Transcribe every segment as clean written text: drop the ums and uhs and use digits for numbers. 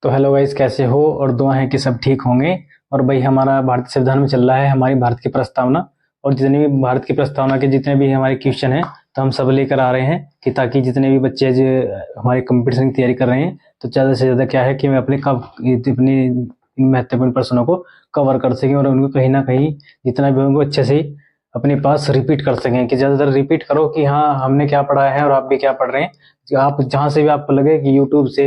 तो hello guys, कैसे हो? और दुआ है कि सब ठीक होंगे। और भाई हमारा भारतीय संविधान में चल रहा है हमारी भारत की प्रस्तावना। और जितने भी भारत की प्रस्तावना के जितने भी हमारे क्वेश्चन हैं तो हम सब लेकर आ रहे हैं कि ताकि जितने भी बच्चे जो हमारे कंपटीशन की तैयारी कर रहे हैं तो ज़्यादा से ज़्यादा क्या है कि मैं अपने इन महत्वपूर्ण प्रश्नों को कवर कर सकें और उनको कहीं ना कहीं जितना भी उनको अच्छे से अपने पास रिपीट कर सकें कि ज़्यादातर रिपीट करो कि हाँ हमने क्या पढ़ा है और आप भी क्या पढ़ रहे हैं। आप जहाँ से भी आपको लगे कि यूट्यूब से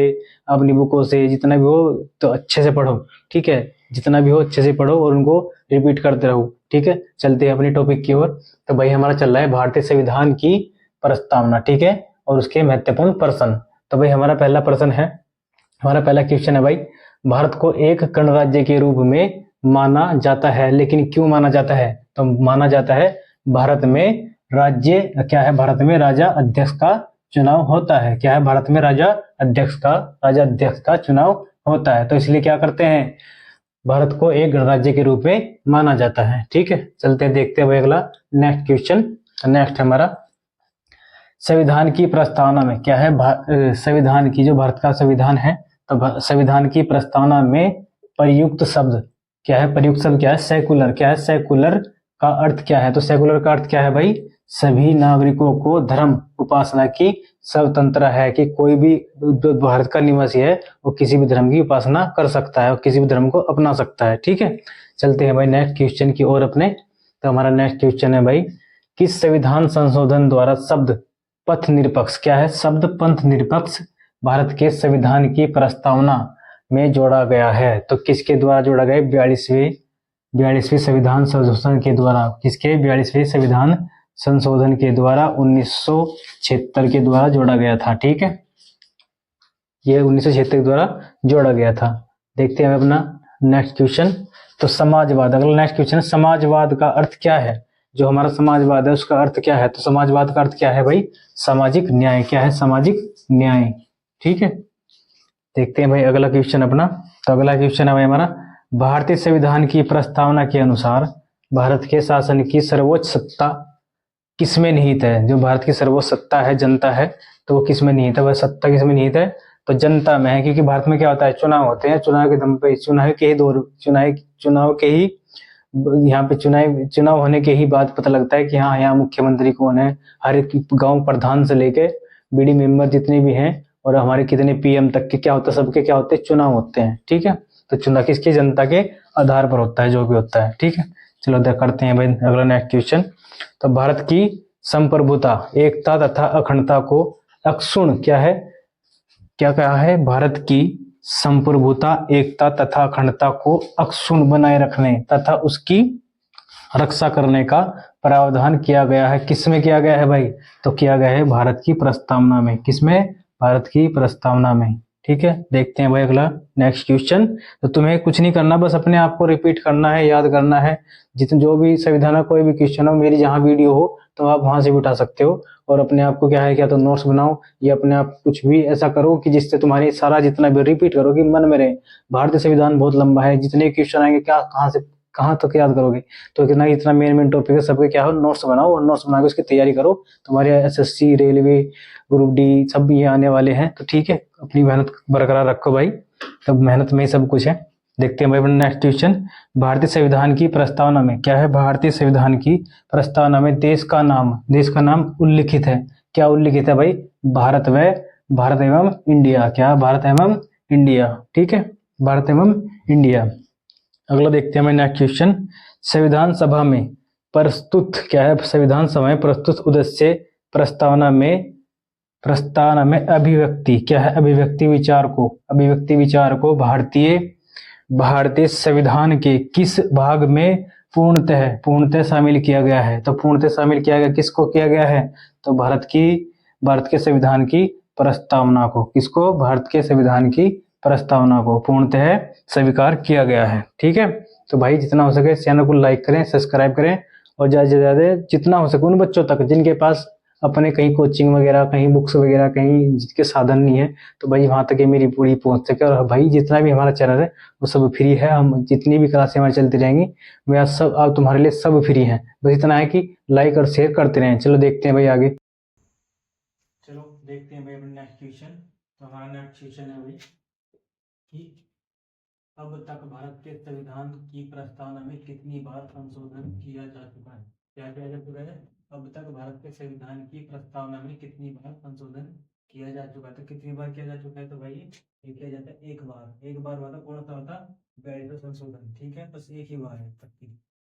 अपनी बुकों से जितना भी हो तो अच्छे से पढ़ो, ठीक है। जितना भी हो अच्छे से पढ़ो और उनको रिपीट करते रहो, ठीक है। चलते हैं अपनी टॉपिक की ओर। तो भाई हमारा चल रहा है भारतीय संविधान की प्रस्तावना, ठीक है, और उसके महत्वपूर्ण प्रश्न। तो भाई हमारा पहला प्रश्न है, हमारा पहला क्वेश्चन है भाई, भारत को एक गणराज्य के रूप में माना जाता है, लेकिन क्यों माना जाता है? तो माना जाता है भारत में राज्य क्या है, भारत में राजा अध्यक्ष का चुनाव होता है। क्या है? भारत में राजा अध्यक्ष का चुनाव होता है, तो इसलिए क्या करते हैं, भारत को एक गणराज्य के रूप में माना जाता है, ठीक है। चलते हैं, देखते हैं भाई अगला नेक्स्ट क्वेश्चन। नेक्स्ट हमारा संविधान की प्रस्तावना में क्या है, संविधान की जो भारत का संविधान है तो संविधान की प्रस्तावना में प्रयुक्त शब्द क्या है? प्रयुक्त शब्द क्या है? सेकुलर। क्या है? सेकुलर का अर्थ क्या है? तो सेकुलर का अर्थ क्या है भाई? सभी नागरिकों को धर्म उपासना की स्वतंत्रता है, कि कोई भी जो भारत का निवासी है वो किसी भी धर्म की उपासना कर सकता है और किसी भी धर्म को अपना सकता है, ठीक है। चलते हैं भाई नेक्स्ट क्वेश्चन की ओर अपने। तो हमारा नेक्स्ट क्वेश्चन है भाई, किस संविधान संशोधन द्वारा शब्द पथ निरपेक्ष क्या है? शब्द पंथ निरपेक्ष भारत के संविधान की प्रस्तावना में जोड़ा गया है। तो किसके द्वारा जोड़ा गया? 42वें संविधान संशोधन के द्वारा। किसके? 42वें संविधान संशोधन के द्वारा 1976 के द्वारा जोड़ा गया था, ठीक है। ये 1976 के द्वारा जोड़ा गया था। देखते हैं अपना नेक्स्ट क्वेश्चन। तो समाजवाद, अगला नेक्स्ट क्वेश्चन है, समाजवाद का अर्थ क्या है? जो हमारा समाजवाद है उसका अर्थ क्या है? तो समाजवाद का अर्थ क्या है भाई? सामाजिक न्याय। क्या है? सामाजिक न्याय, ठीक है। देखते हैं भाई अगला क्वेश्चन अपना। तो अगला क्वेश्चन है भाई हमारा, भारतीय संविधान की प्रस्तावना के अनुसार भारत के शासन की सर्वोच्च सत्ता किसमें निहित है? जो भारत की सर्वोच्च सत्ता है, जनता है, तो वो किसमें निहित है? वह सत्ता किसमें निहित है? तो जनता में है, क्योंकि भारत में क्या होता है, चुनाव होते हैं, चुनाव के दम पे चुनाव के ही यहाँ पे चुनाव होने के ही बाद पता लगता है कि हाँ यहाँ मुख्यमंत्री कौन है। हर एक गांव प्रधान से लेके बीडी मेंबर जितने भी हैं और हमारे कितने पीएम तक के क्या होता है, सबके क्या होते हैं, चुनाव होते हैं, ठीक है। तो चुनाव किसकी? जनता के आधार पर होता है जो भी होता है, ठीक है। चलो करते हैं भाई अगला नेक्स्ट क्वेश्चन। तो भारत की संप्रभुता, एकता तथा अखंडता को अक्षुण्ण क्या है? क्या कहा है? भारत की संप्रभुता, एकता तथा अखंडता को अक्षुण्ण बनाए रखने तथा उसकी रक्षा करने का प्रावधान किया गया है। किसमें किया गया है भाई? तो किया गया है भारत की प्रस्तावना में। किसमें? भारत की प्रस्तावना में, ठीक है। देखते हैं भाई अगला नेक्स्ट क्वेश्चन। तो तुम्हें कुछ नहीं करना, बस अपने आप को रिपीट करना है, याद करना है। जितने जो भी संविधान कोई भी क्वेश्चन हो, मेरी जहाँ वीडियो हो तो आप वहां से भी उठा सकते हो और अपने आप को क्या है, क्या तो नोट्स बनाओ या अपने आप कुछ भी ऐसा करो कि जिससे तुम्हारी सारा जितना भी रिपीट करो कि मन में रहे। भारतीय संविधान बहुत लंबा है, जितने क्वेश्चन आएंगे क्या कहाँ से कहाँ तक याद करोगे। तो इतना मेन टॉपिक है, सबके क्या हो, नोट्स बनाओ और नोट्स बना के उसकी तैयारी करो। तुम्हारे एसएससी, रेलवे, ग्रुप डी सब भी आने वाले हैं, तो ठीक है, अपनी मेहनत बरकरार रखो भाई, तब मेहनत में ही सब कुछ है। देखते हैं भाई नेक्स्ट क्वेश्चन। भारतीय संविधान की प्रस्तावना में क्या है? भारतीय संविधान की प्रस्तावना में देश का नाम उल्लिखित है। क्या उल्लिखित है भाई? भारत एवं इंडिया। क्या? भारत एवं इंडिया, ठीक है, भारत एवं इंडिया। अगला देखते हैं नेक्स्ट क्वेश्चन। संविधान सभा में प्रस्तुत क्या है? संविधान सभा में प्रस्तुत उद्देश्य प्रस्तावना में अभिव्यक्ति क्या है? अभिव्यक्ति विचार को भारतीय संविधान के किस भाग में पूर्णतः शामिल किया गया है? तो पूर्णतः शामिल किया गया, किसको किया गया है? तो भारत के संविधान की प्रस्तावना को। किसको? भारत के संविधान की प्रस्तावना को पूर्णतः स्वीकार किया गया है, ठीक है। तो भाई जितना हो सके चैनल को लाइक करें, सब्सक्राइब करें और ज्यादा से ज्यादा जितना हो सके उन बच्चों तक जिनके पास अपने कहीं कोचिंग वगैरह, कहीं बुक्स वगैरह, कहीं जिसके साधन नहीं है, तो भाई वहां तक ये मेरी पूरी पहुंच सके। और भाई जितना भी हमारा चैनल है वो सब फ्री है, हम जितनी भी क्लासें हमारी चलती रहेंगी वह सब अब तुम्हारे लिए सब फ्री है। बस इतना है कि लाइक और शेयर करते रहें। चलो देखते हैं भाई आगे। चलो देखते हैं भाई अपना नेक्स्ट क्वेश्चन। तो हमारा नेक्स्ट क्वेश्चन है भाई, कि अब तक भारत के संविधान की प्रस्तावना में कितनी बार संशोधन किया जा चुका है? क्या किया जा चुका है? अब तक भारत के संविधान की प्रस्तावना में कितनी बार संशोधन किया जा चुका है? तो कितनी बार किया जा चुका है? तो भाई ये किया जाता है एक बार। एक बार वाला कौन सा होता? 42वां संशोधन। ठीक है, बस एक ही बार है तक की।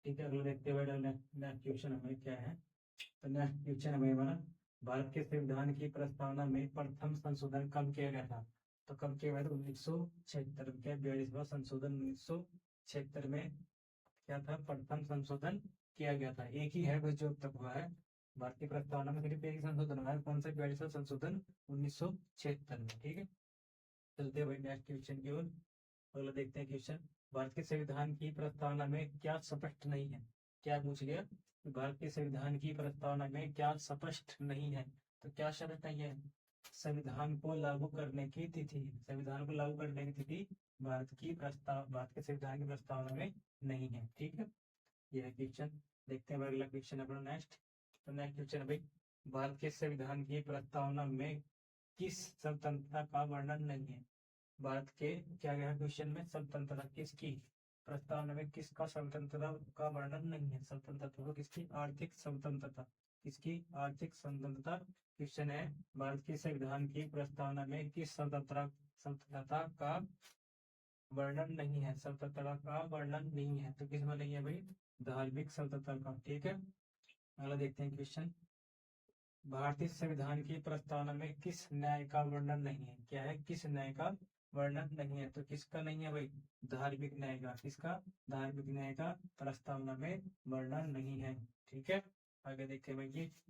ठीक है, अगला देखते हैं नेक्स्ट क्वेश्चन हमें क्या है। तो नेक्स्ट क्वेश्चन हमें हमारा, भारत के संविधान की प्रस्तावना में प्रथम संशोधन कब किया गया था? तो कब किया गया था? 1976 के 42वां संशोधन 1976 में क्या था? प्रथम संशोधन किया गया था। एक ही है बस जो अब तक हुआ है। भारतीय प्रस्तावना में सिर्फ एक संशोधन हुआ है। कौन सा? 42वां संशोधन 1976 में। ठीक है, चलते हैं भाई नेक्स्ट क्वेश्चन की ओर। अगला देखते हैं क्वेश्चन, भारत के संविधान की प्रस्तावना में क्या स्पष्ट नहीं है? क्या पूछ गया? भारत के संविधान की प्रस्तावना में क्या स्पष्ट नहीं है? तो क्या स्पष्ट नहीं है? संविधान को लागू करने की तिथि। संविधान को लागू करने की तिथि भारत के संविधान की प्रस्तावना में नहीं है। ठीक है, यह है क्वेश्चन। देखते हैं अगला क्वेश्चन अपना नेक्स्ट। तो नेक्स्ट क्वेश्चन है भाई, भारत के संविधान की प्रस्तावना में किस स्वतंत्रता का वर्णन नहीं है? भारत के क्या गया क्वेश्चन में? स्वतंत्रता किसकी? प्रस्तावना में किसका स्वतंत्रता का वर्णन नहीं है? स्वतंत्रता किसकी? आर्थिक स्वतंत्रता। किसकी? आर्थिक स्वतंत्रता। क्वेश्चन है, भारत के संविधान की प्रस्तावना में किस स्वतंत्रता का वर्णन नहीं है? स्वतंत्रता का वर्णन नहीं है, तो किसमें नहीं है भाई? धार्मिक स्वतंत्रता का। ठीक है, अगला देखते हैं क्वेश्चन, भारतीय संविधान की प्रस्तावना में किस न्याय का वर्णन नहीं है? क्या है? किस न्याय का वर्णन नहीं है? तो किसका नहीं है भाई? धार्मिक न्याय का। किसका? धार्मिक न्याय का प्रस्तावना में वर्णन नहीं है। ठीक है, आगे देखते हैं भाई।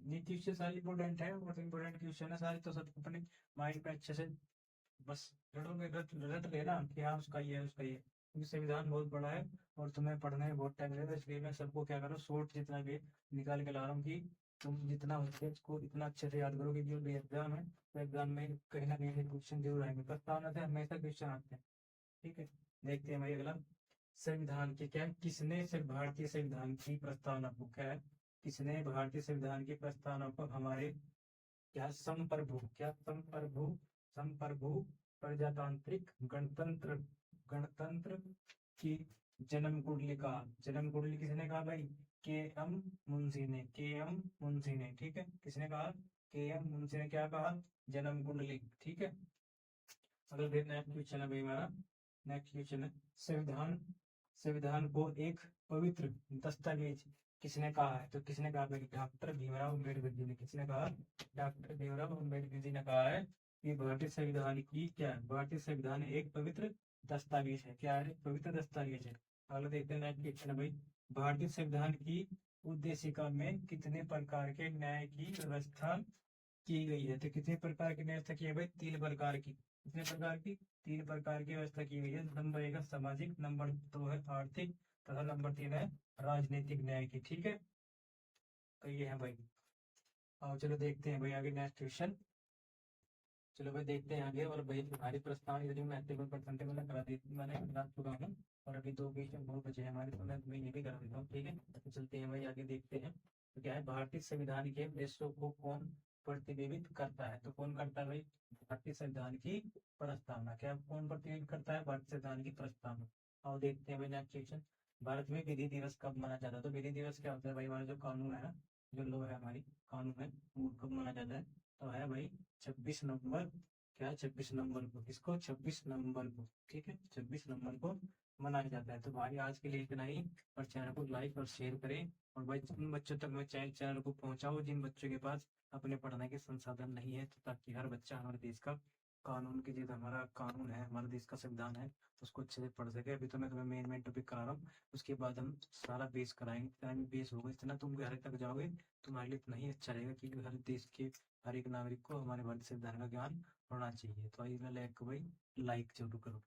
ये क्वेश्चन सारे इंपोर्टेंट है, बहुत इंपोर्टेंट क्वेश्चन है सारे, तो सब अपने माइंड पे अच्छे से बस रटोगे, रट रट लेना कि हाँ उसका ये है, उसका ये है। क्योंकि संविधान बहुत बड़ा है और तुम्हें पढ़ने में बहुत टाइम लगेगा, इसलिए मैं सबको क्या करो, शॉर्ट जितना भी निकाल के ला रहा हूँ कि तुम जितना हो सके इसको इतना अच्छे से याद करो कि जो भी एग्जाम है तो एग्जाम में कहीं ना कहीं क्वेश्चन जरूर आएंगे। प्रस्तावना से हमेशा क्वेश्चन आते हैं। ठीक है, देखते हैं भाई अगला, संविधान के क्या, किसने सिर्फ भारतीय संविधान की प्रस्तावना को, क्या है, किसने भारतीय संविधान की प्रस्तावना को हमारे क्या संप्रभु, क्या संप्रभु, संप्रभु प्रजातांत्रिक गणतंत्र, गणतंत्र की जन्म कुंडली का, जन्म कुंडली किसने कहा भाई? के एम मुंशी ने, के एम मुंशी ने। ठीक है, किसने कहा? के एम मुंशी ने क्या कहा? जन्म कुंडली। ठीक है, अगला फिर नेक्स्ट क्वेश्चन है भाई हमारा। नेक्स्ट क्वेश्चन है, संविधान, संविधान को एक पवित्र दस्तावेज किसने कहा है? तो किसने कहा भाई? डॉक्टर भीमराव अम्बेडकर जी ने। किसने कहा? डॉक्टर भीमराव अम्बेडकर जी ने कहा है कि भारतीय संविधान की क्या है? भारतीय संविधान एक पवित्र दस्तावेज है। क्या है? पवित्र दस्तावेज है। अगला देखते हैं नेक्स्ट क्वेश्चन है भाई, भारतीय संविधान की उद्देशिका में कितने प्रकार के न्याय की व्यवस्था की गई है? तो कितने प्रकार की व्यवस्था की है भाई? 3 प्रकार की। कितने प्रकार की? 3 प्रकार की व्यवस्था की गई है। नंबर 1 है सामाजिक, नंबर 2 है आर्थिक, तथा नंबर 3 है राजनीतिक न्याय की। ठीक है, तो ये है भाई। और चलो देखते हैं भाई आगे नेक्स्ट क्वेश्चन। चलो भाई देखते हैं आगे। और भाई हमारी प्रस्तावना यदि मैं 80% मैंने करा दी, मैंने करा चुका हूँ। और अभी 2 क्वेश्चन बहुत बचे हैं हमारे, तो मैं तुम्हें ये भी करा देता हूँ। ठीक है, तो चलते हैं भाई आगे देखते हैं। तो क्या है, भारतीय संविधान के उद्देश्यों को कौन प्रतिबिंबित करता है? तो कौन करता है भाई? भारतीय संविधान की प्रस्तावना। क्या कौन प्रतिबिंबित करता है? भारतीय संविधान की प्रस्तावना। और देखते हैं भाई नेक्स्ट क्वेश्चन, भारत में विधि दिवस कब मनाया जाता है? तो विधि दिवस क्या होता है भाई? हमारा जो कानून है ना, जो लॉ है हमारी, कानून है, वो कब मनाया जाता है? तो है भाई 26 नवंबर। क्या है? 26 नवंबर को। किसको? 26 नवंबर को। ठीक है, 26 नवंबर को मनाया जाता है। तो भाई आज के लिए इतना ही। और चैनल को लाइक और शेयर करें। और भाई उन बच्चों तक मैं चैनल को पहुंचाओ जिन बच्चों के पास अपने पढ़ने के संसाधन नहीं है, तो ताकि हर बच्चा हमारे देश का कानून की, जो हमारा कानून है, हमारे देश का संविधान है, उसको अच्छे से पढ़ सके। अभी तो मैं तुम्हें मेन टॉपिक करा रहा हूँ, उसके बाद हम सारा बेस कराएंगे। इतना भी बेस होगा, इतना तुम घर तक जाओगे तुम्हारे लिए इतना ही अच्छा रहेगा, क्योंकि हर देश के हर एक नागरिक को हमारे भारतीय संविधान का ज्ञान होना चाहिए। तो इस लाइक को भाई लाइक जरूर करो।